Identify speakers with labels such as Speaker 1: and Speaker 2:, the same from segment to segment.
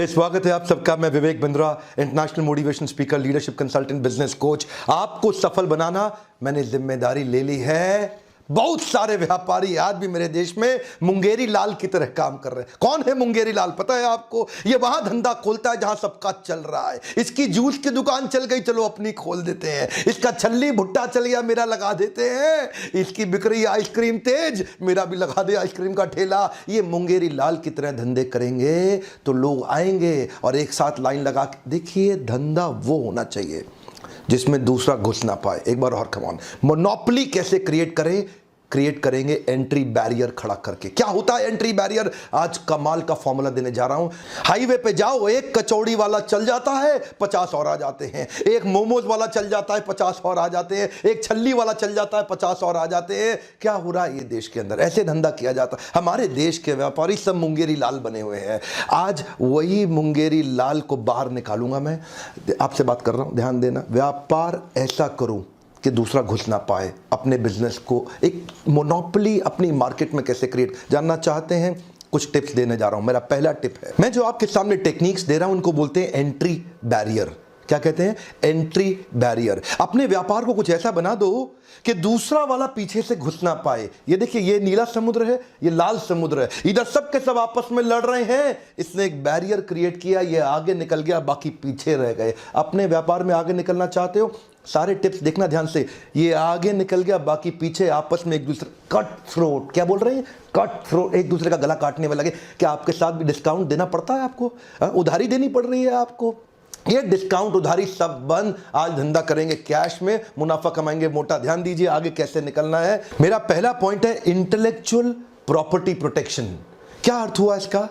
Speaker 1: स्वागत है आप सबका। मैं Vivek Bindra, international motivation speaker, leadership consultant, business coach. आपको सफल बनाना मैंने जिम्मेदारी ले ली है। बहुत सारे व्यापारी आज भी मेरे देश में मुंगेरी लाल की तरह काम कर रहे हैं। कौन है मुंगेरी लाल पता है आपको? ये वहां धंधा खोलता है जहां सबका चल रहा है। इसकी जूस की दुकान चल गई, चलो अपनी खोल देते हैं। इसका छल्ली भुट्टा चल गया, मेरा लगा देते हैं। इसकी बिक रही आइसक्रीम तेज, मेरा भी लगा दे आइसक्रीम का ठेला। ये मुंगेरी लाल की तरह धंधे करेंगे तो लोग आएंगे और एक साथ लाइन लगा के। देखिए, धंधा वो होना चाहिए जिसमें दूसरा घुस ना पाए। एक बार और, कम ऑन। मोनोपोली कैसे क्रिएट करें? क्रिएट करेंगे एंट्री बैरियर खड़ा करके। क्या होता है एंट्री बैरियर? आज कमाल का फॉर्मूला देने जा रहा हूं। हाईवे पे जाओ, एक कचौड़ी वाला चल जाता है, 50 और आ जाते हैं। एक मोमोज वाला चल जाता है, 50 और आ जाते हैं। एक छल्ली वाला चल जाता है, 50 और आ जाते हैं। क्या हो रहा है ये देश के अंदर? ऐसे धंधा किया जाता है। हमारे देश के व्यापारी सब मुंगेरी लाल बने हुए हैं। आज वही मुंगेरी लाल को बाहर निकालूंगा। मैं आपसे बात कर रहा हूं, ध्यान देना। व्यापार ऐसा करूं कि दूसरा घुस ना पाए। अपने बिजनेस को एक मोनोपोली अपनी मार्केट में कैसे क्रिएट जानना चाहते हैं? कुछ टिप्स देने जा रहा हूं। मेरा पहला टिप है, मैं जो आपके सामने टेक्निक्स दे रहा हूं उनको बोलते हैं एंट्री बैरियर। क्या कहते हैं? Entry barrier. अपने व्यापार को कुछ ऐसा बना दो कि दूसरा वाला पीछे से घुस ना पाए। ये देखिए, ये नीला समुद्र है, ये लाल समुद्र है, इधर सब के सब आपस में लड़ रहे हैं। इसने एक बैरियर क्रिएट किया, ये आगे निकल गया, बाकी पीछे रह गए। अपने व्यापार में आगे निकलना चाहते हो? सारे टिप्स देखना ध्यान से। ये आगे निकल गया, बाकी पीछे, आपस में एक दूसरे कट थ्रोट। क्या बोल रहे हैं? कट थ्रोट, एक दूसरे का गला काटने वाला लगे। क्या आपके साथ भी डिस्काउंट देना पड़ता है आपको? उधारी देनी पड़ रही है आपको? ये डिस्काउंट उधारी सब बंद। आज धंधा करेंगे कैश में, मुनाफा कमाएंगे मोटा। ध्यान दीजिए आगे कैसे निकलना है। मेरा पहला पॉइंट है इंटेलेक्चुअल प्रॉपर्टी प्रोटेक्शन। क्या अर्थ हुआ इसका?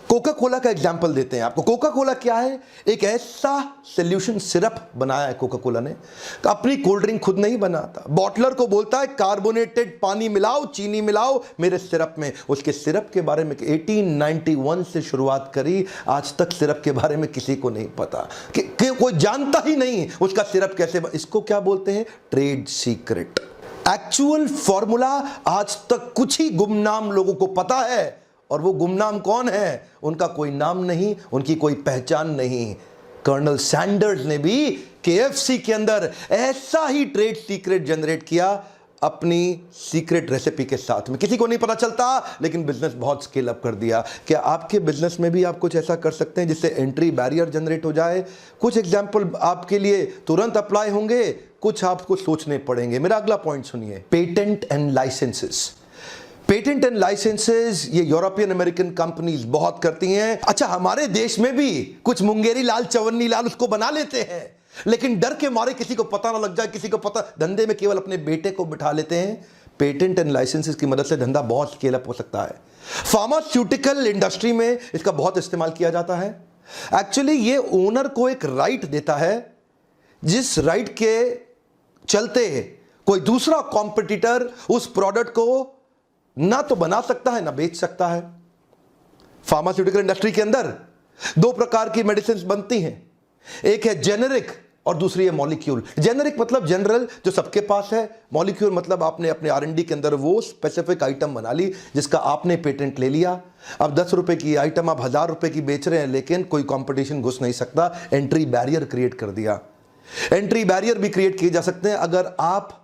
Speaker 1: कोका कोला का एग्जाम्पल देते हैं आपको। कोका कोला क्या है? एक ऐसा सोल्यूशन सिरप बनाया है कोका कोला ने। अपनी कोल्ड ड्रिंक खुद नहीं बनाता, बॉटलर को बोलता है कार्बोनेटेड पानी मिलाओ, चीनी मिलाओ मेरे सिरप में। उसके सिरप के बारे में 1891 से शुरुआत करी, आज तक सिरप के बारे में किसी को नहीं पता कि कोई जानता ही नहीं उसका सिरप कैसे इसको क्या बोलते हैं? Trade secret. एक्चुअल फॉर्मूला आज तक कुछ ही गुमनाम लोगों को पता है। और वो गुमनाम कौन है? उनका कोई नाम नहीं, उनकी कोई पहचान नहीं। कर्नल सैंडर्स ने भी केएफसी के अंदर ऐसा ही ट्रेड सीक्रेट जनरेट किया, अपनी सीक्रेट रेसिपी के साथ में। किसी को नहीं पता चलता, लेकिन बिजनेस बहुत स्केल अप कर दिया। क्या आपके बिजनेस में भी आप कुछ ऐसा कर सकते हैं जिससे एंट्री बैरियर जनरेट हो जाए? कुछ एग्जांपल आपके लिए तुरंत अप्लाई होंगे, कुछ आपको सोचने पड़ेंगे। मेरा अगला पॉइंट सुनिए, patent and licenses. Patent and licenses ये यूरोपियन अमेरिकन कंपनीज बहुत करती हैं। अच्छा, हमारे देश में भी कुछ मुंगेरी लाल, चवन्नी लाल उसको बना लेते हैं, लेकिन डर के मारे किसी को पता ना लग जाए, किसी को पता, धंधे में केवल अपने बेटे को बिठा लेते हैं। पेटेंट एंड लाइसेंसेस की मदद से धंधा बहुत स्केल अप हो सकता है। फार्मास्यूटिकल इंडस्ट्री में इसका बहुत इस्तेमाल किया जाता है। एक्चुअली ये ओनर को एक राइट देता है, जिस राइट के चलते कोई दूसरा कॉम्पिटिटर उस प्रोडक्ट को ना तो बना सकता है ना बेच सकता है। फार्मास्यूटिकल इंडस्ट्री के अंदर दो प्रकार की मेडिसिन बनती हैं, एक है जेनेरिक और दूसरी है मॉलिक्यूल। जेनेरिक मतलब जनरल, जो सबके पास है। मॉलिक्यूल मतलब आपने अपने आर&डी के अंदर वो स्पेसिफिक आइटम बना ली जिसका आपने पेटेंट ले लिया। अब 10 रुपए की आइटम आप 1000 रुपए की बेच रहे हैं, लेकिन कोई कंपटीशन घुस नहीं सकता। एंट्री बैरियर क्रिएट कर दिया। एंट्री बैरियर भी क्रिएट किए जा सकते हैं अगर आप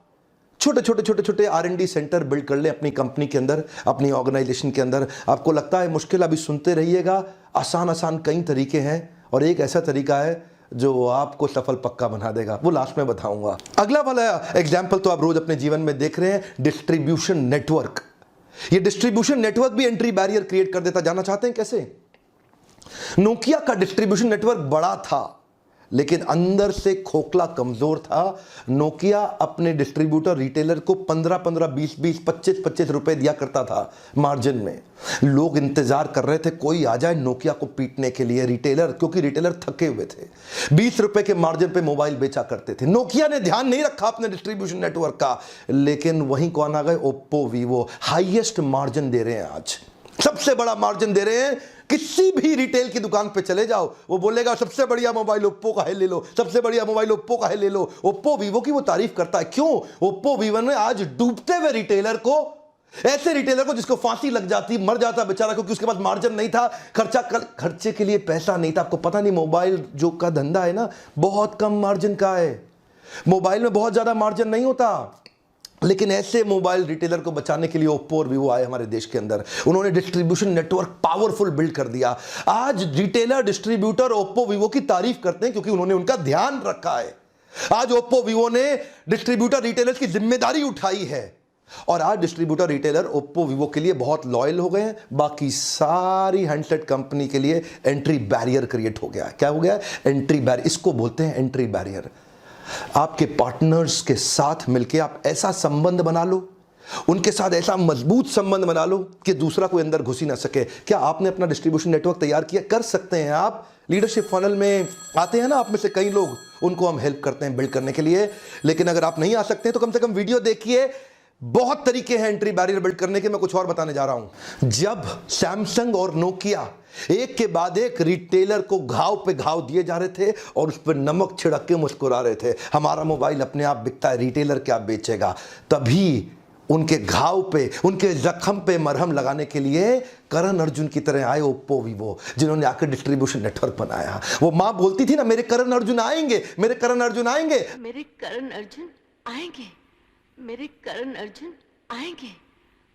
Speaker 1: छोटे आर&डी सेंटर बिल्ड कर ले अपनी कंपनी के अंदर, अपनी ऑर्गेनाइजेशन के अंदर। आपको लगता है मुश्किल, अभी सुनते रहिएगा। आसान कई तरीके हैं, और एक ऐसा तरीका है जो आपको सफल पक्का बना देगा, वो लास्ट में बताऊंगा। अगला वाला एग्जाम्पल तो आप रोज अपने जीवन में देख रहे हैं, डिस्ट्रीब्यूशन नेटवर्क। ये डिस्ट्रीब्यूशन नेटवर्क भी एंट्री बैरियर क्रिएट कर देता। जानना चाहते हैं कैसे? नोकिया का डिस्ट्रीब्यूशन नेटवर्क बड़ा था, लेकिन अंदर से खोखला, कमजोर था। नोकिया अपने डिस्ट्रीब्यूटर रिटेलर को 15-15, 20-20, 25-25 रुपए दिया करता था मार्जिन में। लोग इंतजार कर रहे थे कोई आ जाए नोकिया को पीटने के लिए, रिटेलर, क्योंकि रिटेलर थके हुए थे। 20 रुपए के मार्जिन पे मोबाइल बेचा करते थे। नोकिया ने ध्यान नहीं रखा अपने डिस्ट्रीब्यूशन नेटवर्क का, लेकिन वहीं कौन आ गए? Oppo, Vivo. Highest margin they रहे हैं आज, सबसे बड़ा मार्जिन दे रहे हैं। किसी भी रिटेल की दुकान पे चले जाओ, वो बोलेगा सबसे बढ़िया मोबाइल ओप्पो का है, ले लो। सबसे बढ़िया मोबाइल ओप्पो का है, ले लो। ओप्पो वीवो की वो तारीफ करता है। क्यों? ओप्पो वीवो ने आज डूबते हुए रिटेलर को ऐसे रिटेलर को जिसको फांसी लग जाती, मर जाता बेचारा, क्योंकि उसके पास मार्जिन नहीं था, खर्चे के लिए पैसा नहीं था। आपको पता नहीं मोबाइल जो का धंधा है ना, बहुत कम मार्जिन का है। मोबाइल में बहुत ज्यादा मार्जिन नहीं होता, लेकिन ऐसे मोबाइल रिटेलर को बचाने के लिए ओप्पो और वीवो आए हमारे देश के अंदर। उन्होंने डिस्ट्रीब्यूशन नेटवर्क पावरफुल बिल्ड कर दिया। आज रिटेलर डिस्ट्रीब्यूटर ओप्पो वीवो की तारीफ करते हैं क्योंकि उन्होंने उनका ध्यान रखा है। आज ओप्पो वीवो ने डिस्ट्रीब्यूटर रिटेलर्स की जिम्मेदारी उठाई है और आज डिस्ट्रीब्यूटर रिटेलर ओप्पो वीवो के लिए बहुत लॉयल हो गए हैं। बाकी सारी हैंडसेट कंपनी के लिए एंट्री बैरियर क्रिएट हो गया है। क्या हो गया है? Entry barrier. इसको बोलते हैं एंट्री बैरियर। आपके पार्टनर्स के साथ मिलकर आप ऐसा संबंध बना लो, उनके साथ ऐसा मजबूत संबंध बना लो कि दूसरा कोई अंदर घुस ही ना सके। क्या आपने अपना डिस्ट्रीब्यूशन नेटवर्क तैयार किया? कर सकते हैं आप। लीडरशिप फनल में आते हैं ना आप में से कई लोग, उनको हम हेल्प करते हैं बिल्ड करने के लिए। लेकिन अगर आप नहीं आ सकते तो कम से कम वीडियो देखिए। बहुत तरीके हैं एंट्री बैरियर बिल्ड करने के। मैं कुछ और बताने जा रहा हूं। जब सैमसंग और नोकिया एक के बाद एक रिटेलर को घाव पे घाव दिए जा रहे थे और उस पर नमक छिड़क के मुस्कुरा रहे थे, हमारा मोबाइल अपने आप बिकता है, रिटेलर क्या बेचेगा, तभी उनके घाव पे, उनके जख्म पे मरहम लगाने के लिए करण अर्जुन की तरह आए ओप्पो वीवो, जिन्होंने आकर डिस्ट्रीब्यूशन नेटवर्क बनाया। वो मां बोलती थी ना, मेरे करण अर्जुन आएंगे, मेरे करण अर्जुन आएंगे,
Speaker 2: मेरे करण अर्जुन आएंगे, मेरे करण अर्जुन आएंगे,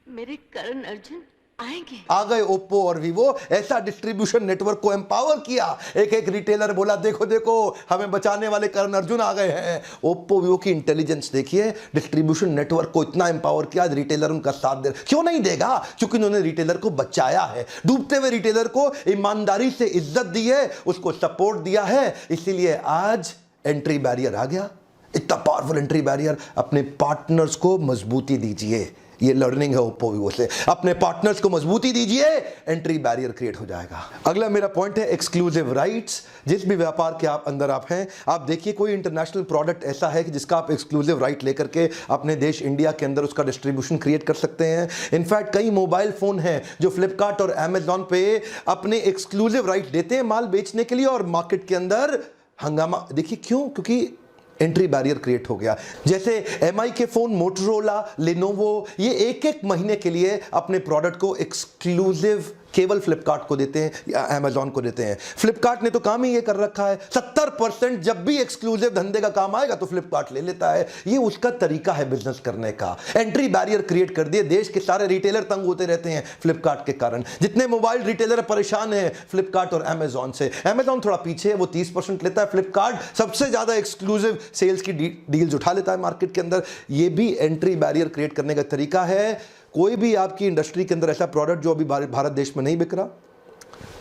Speaker 2: मेरे करण अर्जुन आएंगे।
Speaker 1: आ गए ओप्पो और वीवो। ऐसा डिस्ट्रीब्यूशन नेटवर्क को एम्पावर किया। एक एक रिटेलर बोला, देखो देखो हमें बचाने वाले करण अर्जुन आ गए हैं। ओप्पो वीवो की इंटेलिजेंस देखिए। डिस्ट्रीब्यूशन नेटवर्क को इतना एम्पावर किया, रिटेलर उनका साथ दे। क्यों नहीं देगा? क्योंकि उन्होंने रिटेलर को बचाया है। डूबते हुए रिटेलर को ईमानदारी से इज्जत दी है, उसको सपोर्ट दिया है। इसीलिए आज एंट्री बैरियर आ गया, इतना पावरफुल एंट्री बैरियर। अपने पार्टनर्स को मजबूती दीजिए। ये लर्निंग है ओप्पो वीवो से। अपने पार्टनर्स को मजबूती दीजिए, एंट्री बैरियर क्रिएट हो जाएगा। अगला मेरा पॉइंट है एक्सक्लूसिव राइट्स। जिस भी व्यापार के आप अंदर आप हैं, आप देखिए कोई इंटरनेशनल प्रोडक्ट ऐसा है कि जिसका आप एक्सक्लूसिव राइट लेकर के अपने देश इंडिया के अंदर उसका डिस्ट्रीब्यूशन क्रिएट कर सकते हैं। इनफैक्ट कई मोबाइल फोन हैं जो फ्लिपकार्ट और अमेजॉन पे अपने एक्सक्लूसिव राइट देते हैं माल बेचने के लिए, और मार्केट के अंदर हंगामा। देखिए क्यों? क्योंकि एंट्री बैरियर क्रिएट हो गया। जैसे एमआई के फोन, मोटोरोला, लेनोवो, ये एक एक महीने के लिए अपने प्रोडक्ट को एक्सक्लूसिव केवल फ्लिपकार्ट को देते हैं या अमेजॉन को देते हैं। फ्लिपकार्ट ने तो काम ही ये कर रखा है। 70% जब भी एक्सक्लूसिव धंधे का काम आएगा तो फ्लिपकार्ट ले लेता है। ये उसका तरीका है बिजनेस करने का। एंट्री बैरियर क्रिएट कर दिए। देश के सारे रिटेलर तंग होते रहते हैं फ्लिपकार्ट के कारण। जितने मोबाइल रिटेलर परेशान हैं फ्लिपकार्ट और अमेजॉन से। अमेजॉन थोड़ा पीछे है, वो 30% लेता है। फ्लिपकार्ट सबसे ज्यादा एक्सक्लूसिव सेल्स की डील्स उठा लेता है मार्केट के अंदर। ये भी एंट्री बैरियर क्रिएट करने का तरीका है। कोई भी आपकी इंडस्ट्री के अंदर ऐसा प्रोडक्ट जो अभी भारत देश में नहीं बिक रहा,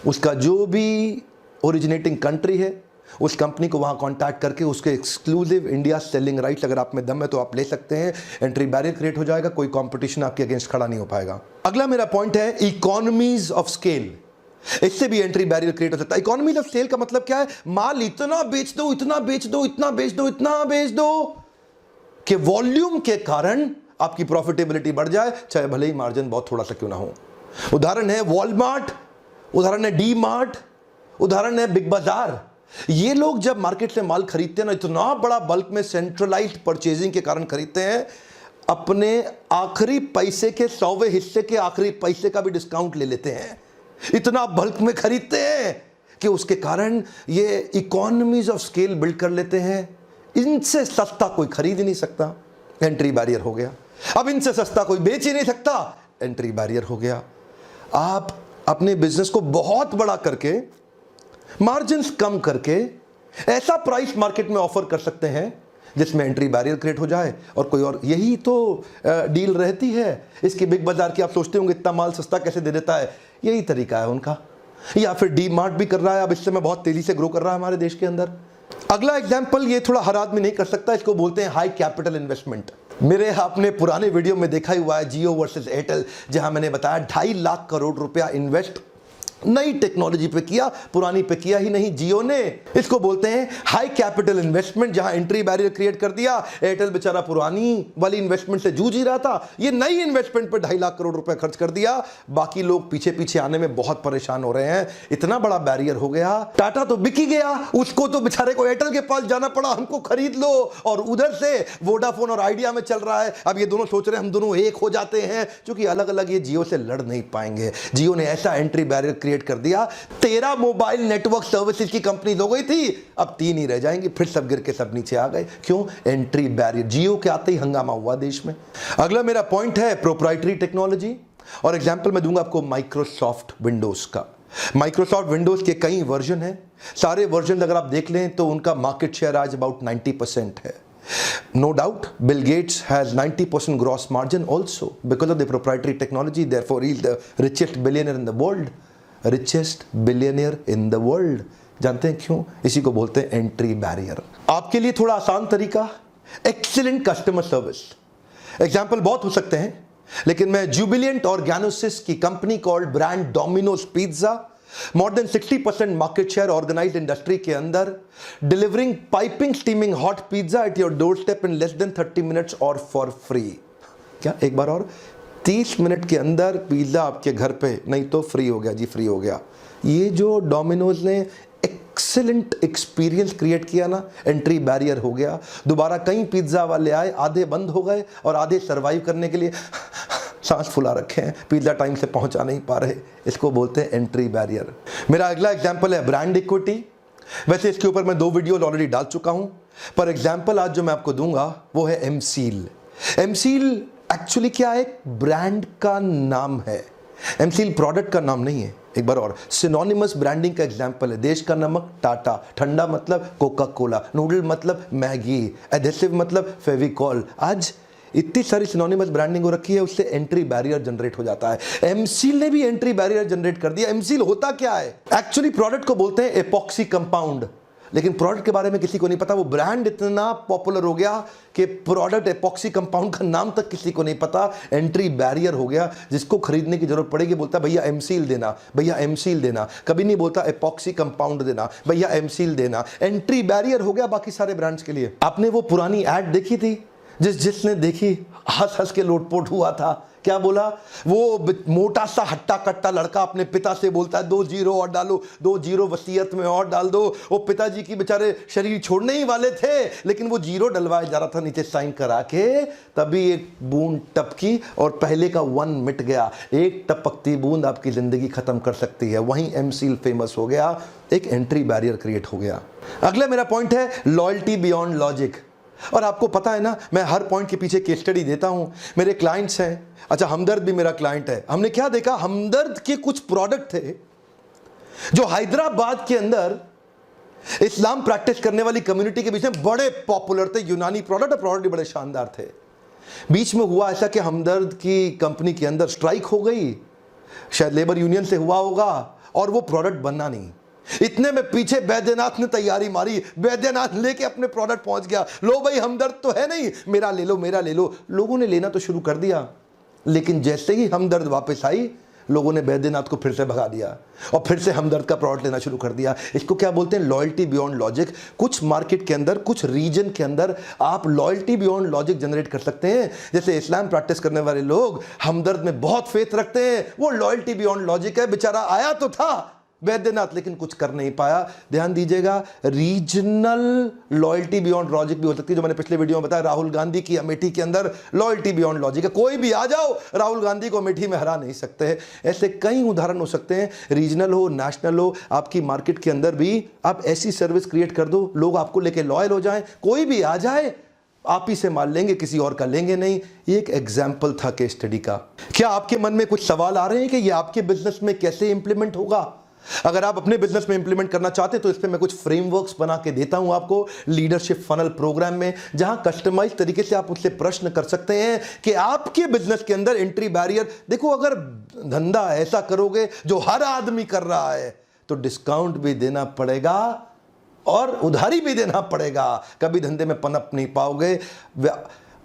Speaker 1: उसका जो भी ओरिजिनेटिंग कंट्री है, उस कंपनी को वहां कांटेक्ट करके उसके एक्सक्लूसिव इंडिया सेलिंग राइट्स अगर आप में दम है तो आप ले सकते हैं। एंट्री बैरियर क्रिएट हो जाएगा, कोई कंपटीशन आपके अगेंस्ट खड़ा नहीं हो पाएगा। अगला मेरा पॉइंट है इकोनॉमीज ऑफ स्केल। इससे भी एंट्री बैरियर क्रिएट हो सकता है। इकोनॉमीज ऑफ स्केल का मतलब क्या है? माल इतना बेच दो, इतना बेच दो, इतना बेच दो, इतना बेच दो कि वॉल्यूम के कारण आपकी प्रॉफिटेबिलिटी बढ़ जाए, चाहे भले ही मार्जिन बहुत थोड़ा सा क्यों ना हो। उदाहरण है वॉलमार्ट, उदाहरण है डी मार्ट, उदाहरण है बिग बाजार। ये लोग जब मार्केट से माल खरीदते हैं ना, इतना बड़ा बल्क में सेंट्रलाइज्ड परचेजिंग के कारण खरीदते हैं, अपने आखिरी पैसे के 100वें हिस्से के आखिरी पैसे का भी डिस्काउंट ले लेते हैं। इतना बल्क में खरीदते हैं कि उसके कारण ये इकोनॉमीज ऑफ स्केल बिल्ड कर लेते हैं। इनसे सस्ता कोई खरीद ही नहीं सकता, एंट्री बैरियर हो गया। अब इनसे सस्ता कोई बेच ही नहीं सकता, एंट्री बैरियर हो गया। आप अपने बिजनेस को बहुत बड़ा करके, मार्जिन्स कम करके ऐसा प्राइस मार्केट में ऑफर कर सकते हैं जिसमें एंट्री बैरियर क्रिएट हो जाए और कोई और। यही तो डील रहती है इसकी बिग बाजार की। आप सोचते होंगे इतना माल सस्ता कैसे दे देता है, यही तरीका है उनका। या फिर डी मार्ट भी कर रहा है, अब इससे में बहुत तेजी से ग्रो कर रहा है हमारे देश के अंदर। अगला एग्जाम्पल, ये थोड़ा हर आदमी नहीं कर सकता, इसको बोलते हैं हाई कैपिटल इन्वेस्टमेंट। मेरे आपने पुराने वीडियो में देखा ही हुआ है जियो वर्सेस एयरटेल, जहां मैंने बताया 2.5 लाख करोड़ रुपया इन्वेस्ट नई टेक्नोलॉजी पे किया, पुरानी पे किया ही नहीं जियो ने। इसको बोलते हैं हाई कैपिटल इन्वेस्टमेंट, जहां एंट्री बैरियर क्रिएट कर दिया। एयरटेल बेचारा पुरानी वाली इन्वेस्टमेंट से जूझ ही रहा था, ये नई इन्वेस्टमेंट पे 2.5 लाख करोड़ रुपए खर्च कर दिया। बाकी लोग पीछे पीछे आने में बहुत परेशान हो रहे हैं, इतना बड़ा बैरियर हो गया। टाटा तो बिक ही गया, उसको तो बेचारे को एयरटेल के पास जाना पड़ा, हमको खरीद लो। और उधर से वोडाफोन और आइडिया में चल रहा है। अब ये दोनों सोच रहे हैं हम दोनों एक हो जाते हैं, क्योंकि अलग अलग ये जियो से लड़ नहीं पाएंगे। जियो ने ऐसा एंट्री बैरियर क्रिएट कर दिया, 13 मोबाइल नेटवर्क सर्विसेज की कंपनी हो गई थी, अब 3 ही रह जाएंगी। फिर सब गिर के सब नीचे आ गए। क्यों? Entry barrier. जियो के आते ही हंगामा हुआ देश में। अगला मेरा पॉइंट है प्रोप्राइटरी टेक्नोलॉजी, और एग्जांपल मैं दूंगा आपको माइक्रोसॉफ्ट विंडोज का। माइक्रोसॉफ्ट विंडोज के कई वर्जन हैं, सारे वर्जन अगर आप देख लें तो उनका मार्केट शेयर आज अबाउट 90% है। No doubt, Bill Gates has 90% gross margin also because of the proprietary technology. Therefore, he is the richest billionaire in the world. Richest billionaire in the world. जानते हैं क्यों? इसी को बोलते हैं एंट्री बैरियर। आपके लिए थोड़ा आसान तरीका, एक्सीलेंट कस्टमर सर्विस। एग्जाम्पल बहुत हो सकते हैं, लेकिन मैं जुबिलियंट ऑर्गेनोसिस की company called brand Domino's pizza, more than 60% market share organized industry के अंदर, delivering piping steaming hot pizza at your doorstep in less than 30 minutes और फॉर फ्री। क्या एक बार और? 30 मिनट के अंदर पिज्जा आपके घर पे, नहीं तो फ्री हो गया जी, फ्री हो गया। ये जो डोमिनोज ने एक्सीलेंट एक्सपीरियंस क्रिएट किया ना, एंट्री बैरियर हो गया। दोबारा कई पिज्जा वाले आए, आधे बंद हो गए और आधे सर्वाइव करने के लिए सांस फुला रखे हैं, पिज्जा टाइम से पहुंचा नहीं पा रहे। इसको बोलते हैं एंट्री बैरियर। मेरा अगला एग्जांपल है ब्रांड इक्विटी। वैसे इसके ऊपर मैं 2 वीडियो ऑलरेडी डाल चुका हूं, पर एग्जांपल आज जो मैं आपको दूंगा वो है एमसील। एमसील एक्चुअली क्या है? एक ब्रांड का नाम है। एमसील प्रोडक्ट का नाम नहीं है। एक बार और, सिनोनिमस ब्रांडिंग का एग्जांपल है। देश का नमक टाटा, ठंडा मतलब कोका कोला, नूडल मतलब मैगी, एडेसिव मतलब फेविकॉल। आज इतनी सारी सिनोनिमस ब्रांडिंग हो रखी है, उससे एंट्री बैरियर जनरेट हो जाता है। एमसील ने भी एंट्री बैरियर जनरेट कर दिया। एमसील होता क्या है? एक्चुअली प्रोडक्ट को बोलते हैं एपॉक्सी कंपाउंड, लेकिन प्रोडक्ट के बारे में किसी को नहीं पता। वो ब्रांड इतना पॉपुलर हो गया कि प्रोडक्ट एपॉक्सी कंपाउंड का नाम तक किसी को नहीं पता। एंट्री बैरियर हो गया। जिसको खरीदने की जरूरत पड़ेगी बोलता भैया एमसील देना, भैया एमसील देना। कभी नहीं बोलता एपॉक्सी कंपाउंड देना, भैया एमसील देना। एंट्री बैरियर हो गया बाकी सारे ब्रांड्स के लिए। आपने वो पुरानी एड देखी थी? जिसने देखी हंस हंस के लोटपोट हुआ था। क्या बोला? वो मोटा सा हट्टा कट्टा लड़का अपने पिता से बोलता है 2 जीरो और डालो, 2 जीरो वसीयत में और डाल दो। वो पिताजी की बेचारे शरीर छोड़ने ही वाले थे, लेकिन वो जीरो डलवाया जा रहा था नीचे साइन करा के, तभी एक बूंद टपकी और पहले का 1 मिट गया। एक टपकती बूंद आपकी जिंदगी खत्म कर सकती है। वहीं एमसील फेमस हो गया, एक एंट्री बैरियर क्रिएट हो गया। अगला मेरा पॉइंट है लॉयल्टी बियॉन्ड लॉजिक। और आपको पता है ना, मैं हर पॉइंट के पीछे केस स्टडी देता हूं। मेरे क्लाइंट्स हैं, अच्छा हमदर्द भी मेरा क्लाइंट है। हमने क्या देखा, हमदर्द के कुछ प्रोडक्ट थे जो हैदराबाद के अंदर इस्लाम प्रैक्टिस करने वाली कम्युनिटी के बीच में बड़े पॉपुलर थे। यूनानी प्रोडक्ट, प्रोडक्ट भी बड़े शानदार थे। बीच में हुआ ऐसा कि हमदर्द की कंपनी के अंदर स्ट्राइक हो गई, शायद लेबर यूनियन से हुआ होगा, और वो प्रोडक्ट बनना नहीं। इतने में पीछे बैद्यनाथ ने तैयारी मारी, बैद्यनाथ लेके अपने प्रोडक्ट पहुंच गया। लो भाई हमदर्द तो है नहीं, मेरा ले लो, मेरा ले लो। लोगों ने लेना तो शुरू कर दिया, लेकिन जैसे ही हमदर्द वापस आई, लोगों ने बैद्यनाथ को फिर से भगा दिया और फिर से हमदर्द का प्रोडक्ट लेना शुरू कर दिया। इसको क्या बोलते हैं? Loyalty beyond logic. कुछ मार्केट के अंदर, कुछ रीजन के अंदर आप लॉयल्टी बियॉन्ड लॉजिक जनरेट कर सकते हैं। जैसे इस्लाम प्रैक्टिस करने वाले लोग हमदर्द में बहुत फेथ रखते हैं, वो लॉयल्टी बियॉन्ड लॉजिक है। बेचारा आया तो था बैद्यनाथ, लेकिन कुछ कर नहीं पाया। ध्यान दीजिएगा, रीजनल लॉयल्टी बियॉन्ड लॉजिक भी हो सकती है, जो मैंने पिछले वीडियो में बताया। राहुल गांधी की अमेठी के अंदर लॉयल्टी बियॉन्ड लॉजिक है। कोई भी आ जाओ, राहुल गांधी को अमेठी में हरा नहीं सकते। ऐसे कई उदाहरण हो सकते हैं, रीजनल हो, नेशनल हो। आपकी मार्केट के अंदर भी आप ऐसी सर्विस क्रिएट कर दो, लोग आपको लेके लॉयल हो जाएं। कोई भी आ जाए, आप ही से माल लेंगे, किसी और का लेंगे नहीं। ये एक एग्जाम्पल था केस स्टडी का। क्या आपके मन में कुछ सवाल आ रहे हैं कि ये आपके बिजनेस में कैसे इंप्लीमेंट होगा? अगर आप अपने बिजनेस में इंप्लीमेंट करना चाहते हैं तो इस पे मैं कुछ फ्रेमवर्क्स बना के देता हूं आपको लीडरशिप फनल प्रोग्राम में, जहां कस्टमाइज तरीके से आप उससे प्रश्न कर सकते हैं कि आपके बिजनेस के अंदर एंट्री बैरियर। देखो, अगर धंधा ऐसा करोगे जो हर आदमी कर रहा है तो डिस्काउंट भी देना पड़ेगा और उधारी भी देना पड़ेगा। कभी धंधे में पनप नहीं पाओगे।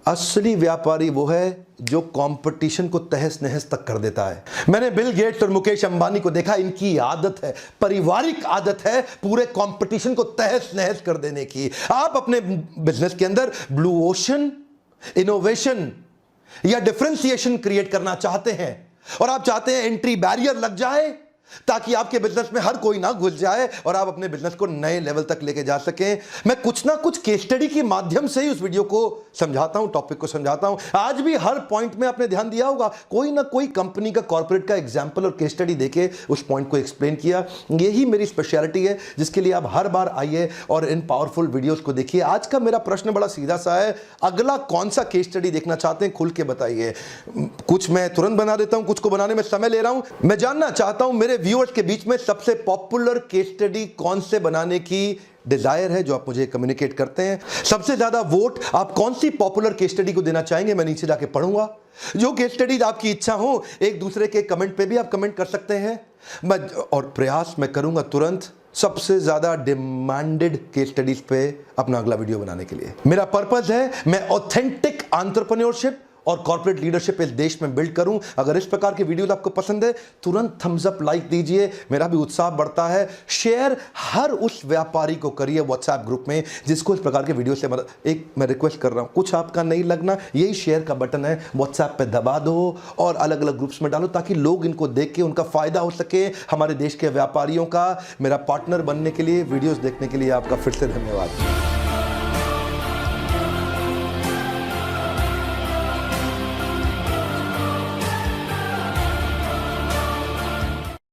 Speaker 1: असली व्यापारी वो है जो कंपटीशन को तहस नहस तक कर देता है। मैंने बिल गेट्स और मुकेश अंबानी को देखा, इनकी आदत है, पारिवारिक आदत है, पूरे कंपटीशन को तहस नहस कर देने की। आप अपने बिजनेस के अंदर ब्लू ओशन, इनोवेशन या डिफरेंशिएशन क्रिएट करना चाहते हैं और आप चाहते हैं एंट्री बैरियर लग जाए ताकि आपके बिजनेस में हर कोई ना घुस जाए और आप अपने बिजनेस को नए लेवल तक लेके जा सकें। मैं कुछ ना कुछ केस स्टडी के माध्यम से ही उस वीडियो को समझाता हूं, टॉपिक को समझाता हूं। आज भी हर पॉइंट में आपने ध्यान दिया होगा, कोई ना कोई कंपनी का, कॉर्पोरेट का एग्जांपल और केस स्टडी देके उस पॉइंट को एक्सप्लेन किया। यही मेरी स्पेशलिटी है जिसके लिए आप हर बार आइए और इन पावरफुल वीडियोस को देखिए। आज का मेरा प्रश्न बड़ा सीधा सा है, अगला कौन सा केस स्टडी देखना चाहते हैं, खुल के बताइए। कुछ मैं तुरंत बना देता हूं, कुछ को बनाने में समय ले रहा हूं। मैं जानना चाहता हूं मेरे व्यूअर्स के बीच में सबसे पॉपुलर केस स्टडी कौन से बनाने की डिजायर है, जो आप मुझे कम्युनिकेट करते हैं। सबसे ज्यादा वोट आप कौन सी पॉपुलर केस स्टडी को देना चाहेंगे, मैं नीचे जाके पढ़ूंगा। जो केस स्टडीज आपकी इच्छा हो, एक दूसरे के कमेंट पे भी आप कमेंट कर सकते हैं। और प्रयास मैं करूंगा तुरंत सबसे ज्यादा डिमांडेड केस स्टडीज पे अपना अगला वीडियो बनाने के लिए। मेरा पर्पस है मैं ऑथेंटिक एंटरप्रेन्योरशिप और कॉर्पोरेट लीडरशिप इस देश में बिल्ड करूं। अगर इस प्रकार की वीडियोस आपको पसंद है, तुरंत थम्स अप, लाइक दीजिए, मेरा भी उत्साह बढ़ता है। शेयर हर उस व्यापारी को करिए व्हाट्सएप ग्रुप में जिसको इस प्रकार के वीडियो से एक मैं रिक्वेस्ट कर रहा हूं, कुछ आपका नहीं लगना, यही शेयर का बटन है, व्हाट्सएप पे दबा दो और अलग अलग ग्रुप्स में डालो ताकि लोग इनको देख के उनका फायदा हो सके। हमारे देश के व्यापारियों का मेरा पार्टनर बनने के लिए, वीडियोस देखने के लिए आपका फिर से धन्यवाद।